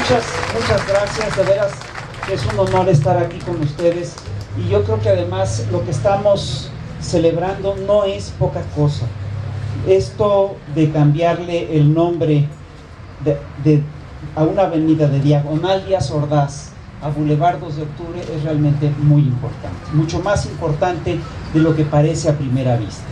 Muchas gracias, de veras es un honor estar aquí con ustedes, y yo creo que además lo que estamos celebrando no es poca cosa. Esto de cambiarle el nombre a una avenida de Diagonal Díaz Ordaz a Boulevard 2 de Octubre es realmente muy importante, mucho más importante de lo que parece a primera vista.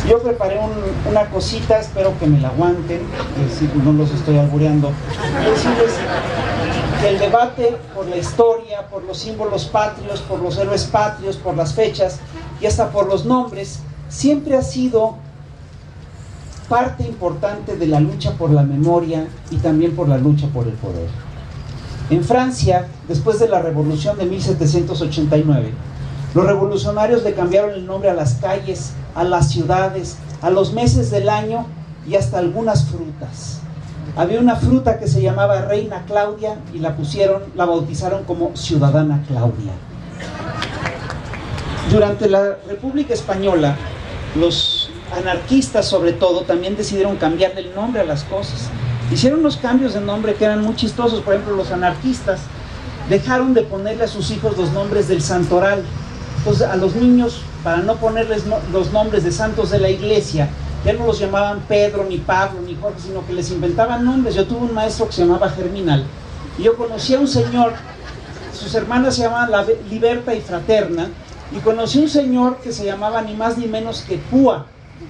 Yo preparé una cosita, espero que me la aguanten, que si no los estoy albureando. Quiero decirles que el debate por la historia, por los símbolos patrios, por los héroes patrios, por las fechas y hasta por los nombres, siempre ha sido parte importante de la lucha por la memoria y también por la lucha por el poder. En Francia, después de la Revolución de 1789, los revolucionarios le cambiaron el nombre a las calles, a las ciudades, a los meses del año y hasta algunas frutas. Había una fruta que se llamaba Reina Claudia y la bautizaron como Ciudadana Claudia. Durante la República Española, los anarquistas sobre todo también decidieron cambiarle el nombre a las cosas. Hicieron unos cambios de nombre que eran muy chistosos. Por ejemplo, los anarquistas dejaron de ponerle a sus hijos los nombres del santoral. Entonces a los niños, para no ponerles los nombres de santos de la iglesia, ya no los llamaban Pedro, ni Pablo, ni Jorge, sino que les inventaban nombres. Yo tuve un maestro que se llamaba Germinal, y yo conocí a un señor, sus hermanas se llamaban Liberta y Fraterna, y conocí a un señor que se llamaba ni más ni menos que Púa,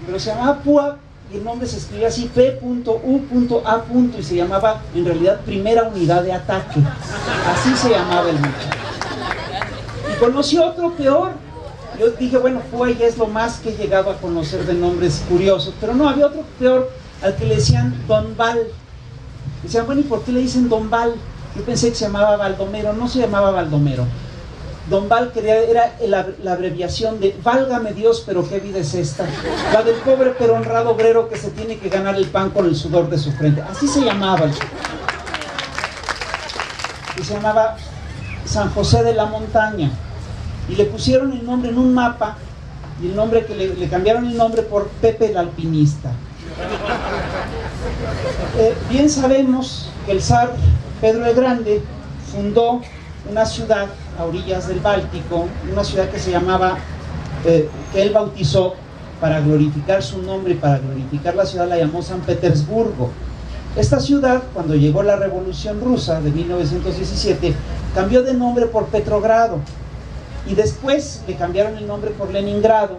pero se llamaba Púa, y el nombre se escribía así, P.U.A. y se llamaba en realidad Primera Unidad de Ataque. Así se llamaba el muchacho. Y conocí otro peor. Yo dije, bueno, Púa ya es lo más que he llegado a conocer de nombres curiosos, pero no, había otro peor, al que le decían Don Val. Decían, bueno, ¿y por qué le dicen Don Val? Yo pensé que se llamaba Baldomero. No se llamaba Baldomero. Don Val era la abreviación de Válgame Dios, pero qué vida es esta, la del pobre pero honrado obrero que se tiene que ganar el pan con el sudor de su frente. Así se llamaba. Y se llamaba San José de la Montaña, y le pusieron el nombre en un mapa, y el nombre que le cambiaron el nombre por Pepe el Alpinista. Bien sabemos que el zar Pedro el Grande fundó una ciudad a orillas del Báltico, una ciudad que se llamaba, que él bautizó para glorificar su nombre y para glorificar la ciudad, la llamó San Petersburgo. Esta ciudad, cuando llegó la Revolución Rusa de 1917, cambió de nombre por Petrogrado, y después le cambiaron el nombre por Leningrado,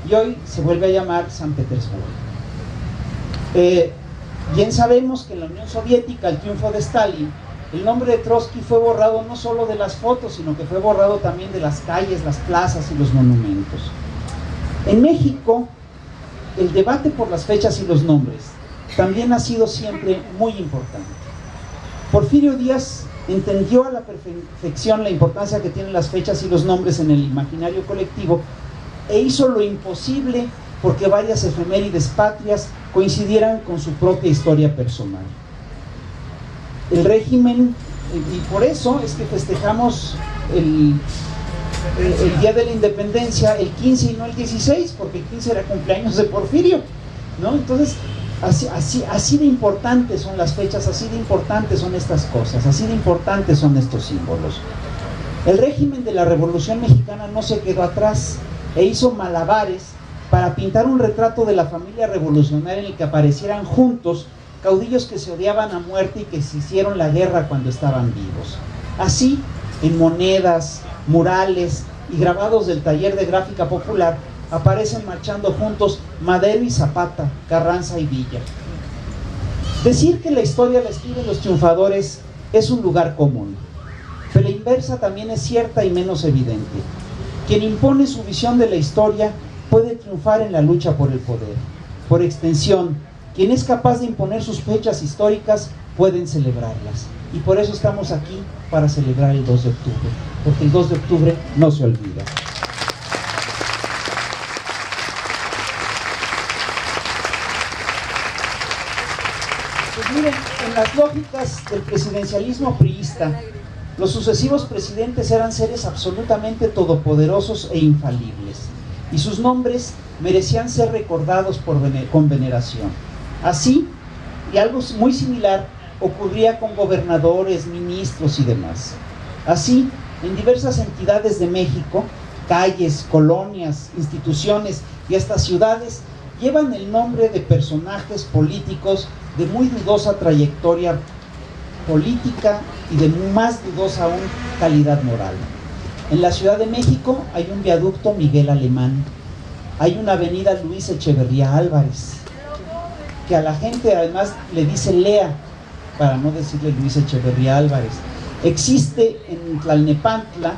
y hoy se vuelve a llamar San Petersburgo. Bien sabemos que en la Unión Soviética, el triunfo de Stalin, el nombre de Trotsky fue borrado no solo de las fotos, sino que fue borrado también de las calles, las plazas y los monumentos. En México, el debate por las fechas y los nombres también ha sido siempre muy importante. Porfirio Díaz entendió a la perfección la importancia que tienen las fechas y los nombres en el imaginario colectivo, e hizo lo imposible porque varias efemérides patrias coincidieran con su propia historia personal. El régimen, y por eso es que festejamos el Día de la Independencia el 15 y no el 16, porque el 15 era cumpleaños de Porfirio, ¿no? Entonces, así de importantes son las fechas, así de importantes son estas cosas, así de importantes son estos símbolos. El régimen de la Revolución Mexicana no se quedó atrás e hizo malabares para pintar un retrato de la familia revolucionaria en el que aparecieran juntos caudillos que se odiaban a muerte y que se hicieron la guerra cuando estaban vivos. Así, en monedas, murales y grabados del taller de gráfica popular, aparecen marchando juntos Madero y Zapata, Carranza y Villa. Decir que la historia la escriben los triunfadores es un lugar común, pero la inversa también es cierta y menos evidente. Quien impone su visión de la historia puede triunfar en la lucha por el poder. Por extensión, quien es capaz de imponer sus fechas históricas pueden celebrarlas. Y por eso estamos aquí, para celebrar el 2 de octubre, porque el 2 de octubre no se olvida. Pues miren, en las lógicas del presidencialismo priista, los sucesivos presidentes eran seres absolutamente todopoderosos e infalibles, y sus nombres merecían ser recordados con veneración. Así, y algo muy similar ocurría con gobernadores, ministros y demás. Así, en diversas entidades de México, calles, colonias, instituciones y hasta ciudades llevan el nombre de personajes políticos de muy dudosa trayectoria política y de más dudosa aún calidad moral. En la Ciudad de México hay un viaducto Miguel Alemán, hay una avenida Luis Echeverría Álvarez, que a la gente además le dice Lea, para no decirle Luis Echeverría Álvarez. Existe en Tlalnepantla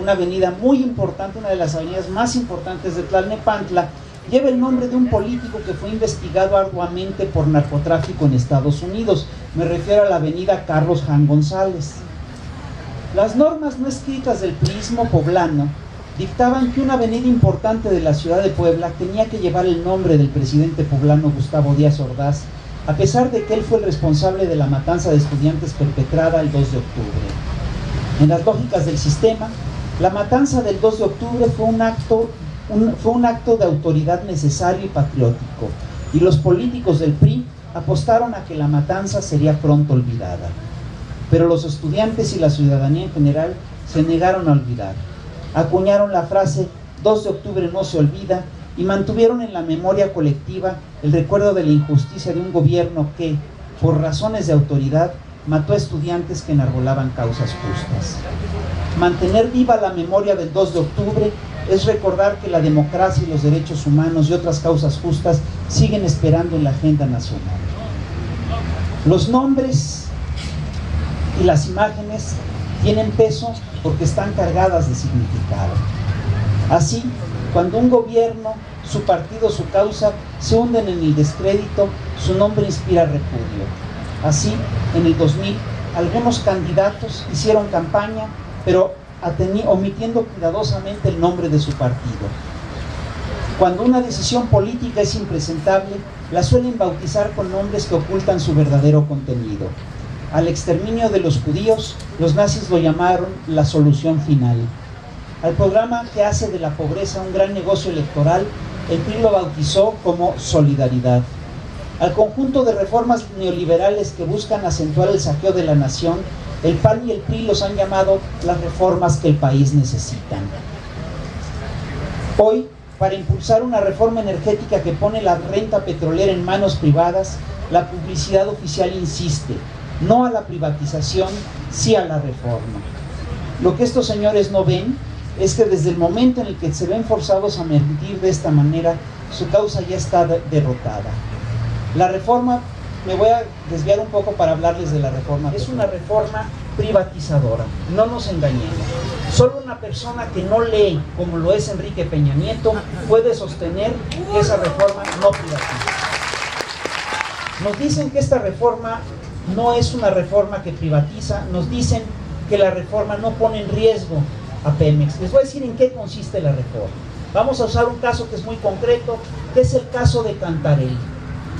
una avenida muy importante, una de las avenidas más importantes de Tlalnepantla, lleva el nombre de un político que fue investigado arduamente por narcotráfico en Estados Unidos. Me refiero a la avenida Carlos Jan González. Las normas no escritas del priismo poblano dictaban que una avenida importante de la ciudad de Puebla tenía que llevar el nombre del presidente poblano Gustavo Díaz Ordaz, a pesar de que él fue el responsable de la matanza de estudiantes perpetrada el 2 de octubre. En las lógicas del sistema, la matanza del 2 de octubre fue un acto de autoridad necesario y patriótico, y los políticos del PRI apostaron a que la matanza sería pronto olvidada. Pero los estudiantes y la ciudadanía en general se negaron a olvidar. Acuñaron la frase 2 de octubre no se olvida y mantuvieron en la memoria colectiva el recuerdo de la injusticia de un gobierno que, por razones de autoridad, mató a estudiantes que enarbolaban causas justas. Mantener viva la memoria del 2 de octubre es recordar que la democracia y los derechos humanos y otras causas justas siguen esperando en la agenda nacional. Los nombres y las imágenes tienen peso porque están cargadas de significado. Así, cuando un gobierno, su partido, su causa se hunden en el descrédito, su nombre inspira repudio. Así, en el 2000, algunos candidatos hicieron campaña, pero omitiendo cuidadosamente el nombre de su partido. Cuando una decisión política es impresentable, la suelen bautizar con nombres que ocultan su verdadero contenido. Al exterminio de los judíos, los nazis lo llamaron la solución final. Al programa que hace de la pobreza un gran negocio electoral, el PRI lo bautizó como solidaridad. Al conjunto de reformas neoliberales que buscan acentuar el saqueo de la nación, el PAN y el PRI los han llamado las reformas que el país necesita. Hoy, para impulsar una reforma energética que pone la renta petrolera en manos privadas, la publicidad oficial insiste: no a la privatización, sí a la reforma. Lo que estos señores no ven es que desde el momento en el que se ven forzados a mentir de esta manera, su causa ya está derrotada. La reforma, me voy a desviar un poco para hablarles de la reforma. Es una reforma privatizadora, no nos engañemos. Solo una persona que no lee, como lo es Enrique Peña Nieto, puede sostener que esa reforma no privatiza. Nos dicen que esta reforma no es una reforma que privatiza, nos dicen que la reforma no pone en riesgo a Pemex. Les voy a decir en qué consiste la reforma. Vamos a usar un caso que es muy concreto, que es el caso de Cantarell.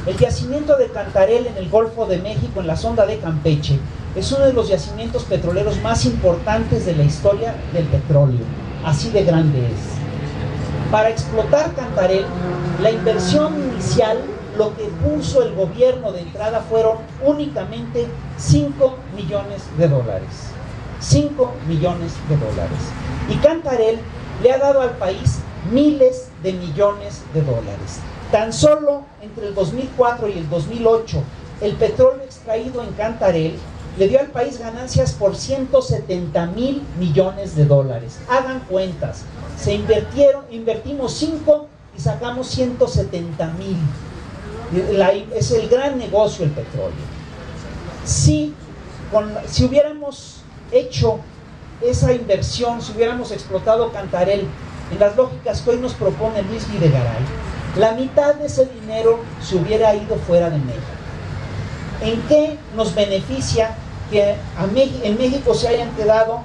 El yacimiento de Cantarell en el Golfo de México, en la sonda de Campeche, es uno de los yacimientos petroleros más importantes de la historia del petróleo. Así de grande es. Para explotar Cantarell, la inversión inicial, lo que puso el gobierno de entrada, fueron únicamente $5 millones. 5 millones de dólares. Y Cantarell le ha dado al país miles de millones de dólares. Tan solo entre el 2004 y el 2008, el petróleo extraído en Cantarell le dio al país ganancias por 170,000 millones de dólares. Hagan cuentas, invertimos 5 y sacamos 170,000. Es el gran negocio el petróleo. Si hubiéramos hecho esa inversión, si hubiéramos explotado Cantarell en las lógicas que hoy nos propone Luis Videgaray, la mitad de ese dinero se hubiera ido fuera de México. ¿En qué nos beneficia que en México se hayan quedado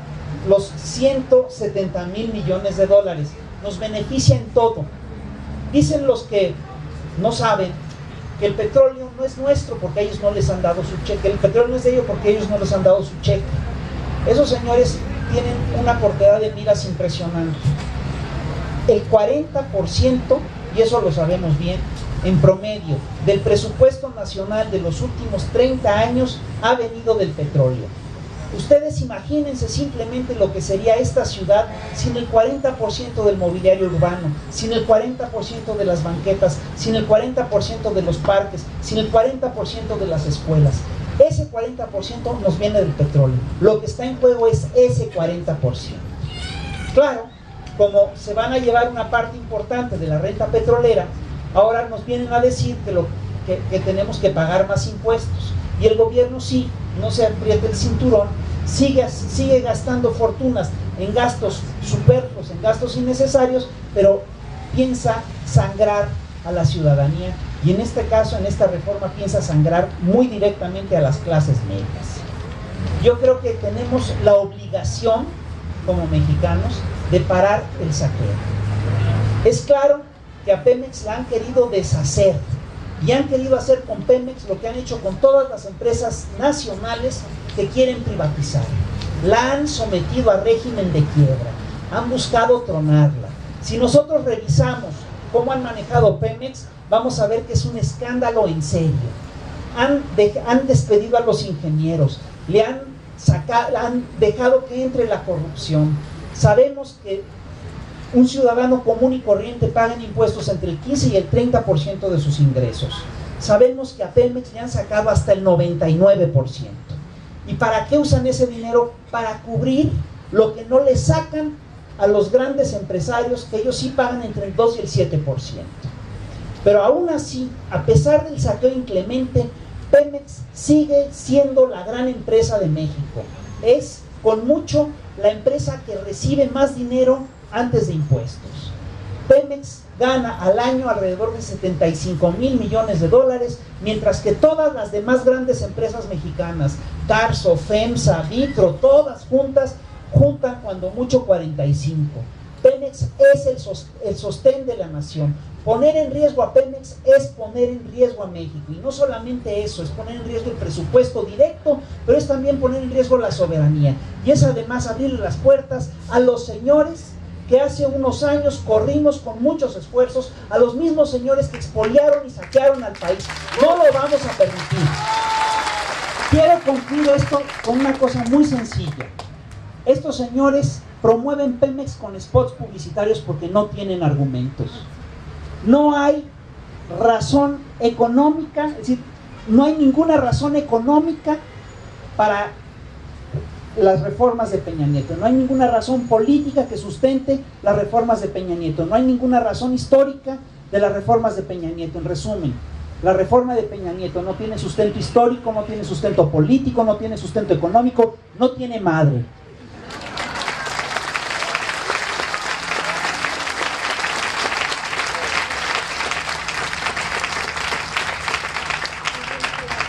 los 170,000 millones de dólares? Nos beneficia en todo. Dicen los que no saben que el petróleo no es nuestro porque ellos no les han dado su cheque. El petróleo no es de ellos porque ellos no les han dado su cheque. Esos señores tienen una cortedad de miras impresionante. El 40%, y eso lo sabemos bien, en promedio del presupuesto nacional de los últimos 30 años ha venido del petróleo. Ustedes imagínense simplemente lo que sería esta ciudad sin el 40% del mobiliario urbano, sin el 40% de las banquetas, sin el 40% de los parques, sin el 40% de las escuelas. Ese 40% nos viene del petróleo. Lo que está en juego es ese 40%. Claro, como se van a llevar una parte importante de la renta petrolera, ahora nos vienen a decir que tenemos que pagar más impuestos. Y el gobierno sí, no se apriete el cinturón, sigue gastando fortunas en gastos superfluos, en gastos innecesarios, pero piensa sangrar a la ciudadanía, y en este caso, en esta reforma, piensa sangrar muy directamente a las clases medias. Yo creo que tenemos la obligación, como mexicanos, de parar el saqueo. Es claro que a Pemex la han querido deshacer, y han querido hacer con Pemex lo que han hecho con todas las empresas nacionales que quieren privatizar. La han sometido a régimen de quiebra, han buscado tronarla. Si nosotros revisamos cómo han manejado Pemex, vamos a ver que es un escándalo en serio. Han despedido a los ingenieros, han dejado que entre la corrupción. Sabemos que un ciudadano común y corriente paga en impuestos entre el 15 y el 30% de sus ingresos. Sabemos que a Pemex le han sacado hasta el 99%. ¿Y para qué usan ese dinero? Para cubrir lo que no le sacan a los grandes empresarios, que ellos sí pagan entre el 2 y el 7%. Pero aún así, a pesar del saqueo inclemente, Pemex sigue siendo la gran empresa de México. Es, con mucho, la empresa que recibe más dinero antes de impuestos. Pemex gana al año alrededor de 75,000 millones de dólares, mientras que todas las demás grandes empresas mexicanas, Carso, FEMSA, Vitro, todas juntan cuando mucho 45. Pemex es el sostén de la nación. Poner en riesgo a Pemex es poner en riesgo a México, y no solamente eso, es poner en riesgo el presupuesto directo, pero es también poner en riesgo la soberanía, y es además abrirle las puertas a los señores que hace unos años corrimos con muchos esfuerzos, a los mismos señores que expoliaron y saquearon al país. No lo vamos a permitir. Quiero concluir esto con una cosa muy sencilla. Estos señores promueven Pemex con spots publicitarios porque no tienen argumentos. No hay razón económica, es decir, no hay ninguna razón económica para las reformas de Peña Nieto, no hay ninguna razón política que sustente las reformas de Peña Nieto, no hay ninguna razón histórica de las reformas de Peña Nieto. En resumen, la reforma de Peña Nieto no tiene sustento histórico, no tiene sustento político, no tiene sustento económico, no tiene madre.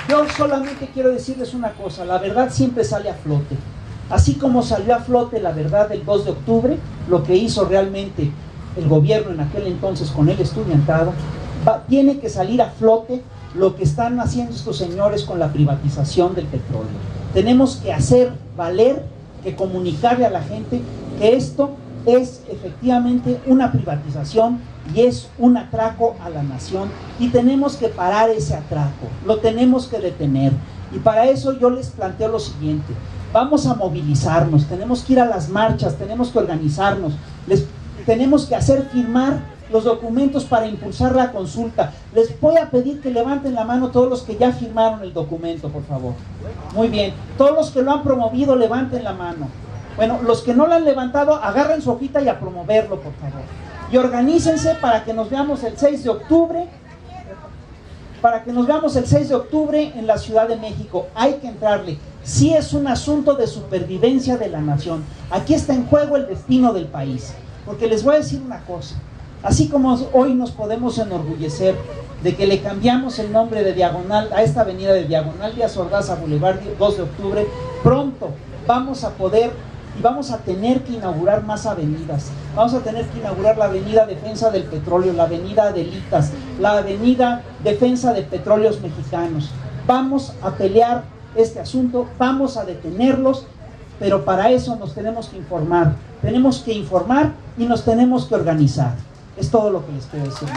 Yo solamente quiero decirles una cosa, la verdad siempre sale a flote. Así como salió a flote la verdad del 2 de octubre, lo que hizo realmente el gobierno en aquel entonces con el estudiantado, tiene que salir a flote lo que están haciendo estos señores con la privatización del petróleo. Tenemos que hacer valer, que comunicarle a la gente que esto es efectivamente una privatización y es un atraco a la nación, y tenemos que parar ese atraco, lo tenemos que detener. Y para eso yo les planteo lo siguiente: vamos a movilizarnos, tenemos que ir a las marchas, tenemos que organizarnos, tenemos que hacer firmar los documentos para impulsar la consulta. Les voy a pedir que levanten la mano todos los que ya firmaron el documento, por favor. Muy bien, todos los que lo han promovido, levanten la mano. Bueno, los que no lo han levantado, agarren su hojita y a promoverlo, por favor. Y organícense para que nos veamos el 6 de octubre, en la Ciudad de México. Hay que entrarle. Sí, es un asunto de supervivencia de la nación. Aquí está en juego el destino del país. Porque les voy a decir una cosa. Así como hoy nos podemos enorgullecer de que le cambiamos el nombre de Diagonal a esta avenida de Diagonal Díaz Ordaz a Boulevard 2 de octubre, pronto vamos a poder y vamos a tener que inaugurar más avenidas. Vamos a tener que inaugurar la avenida Defensa del Petróleo, la avenida Adelitas, la avenida Defensa de Petróleos Mexicanos. Vamos a pelear este asunto, vamos a detenerlos, pero para eso nos tenemos que informar. Tenemos que informar y nos tenemos que organizar. Es todo lo que les quiero decir.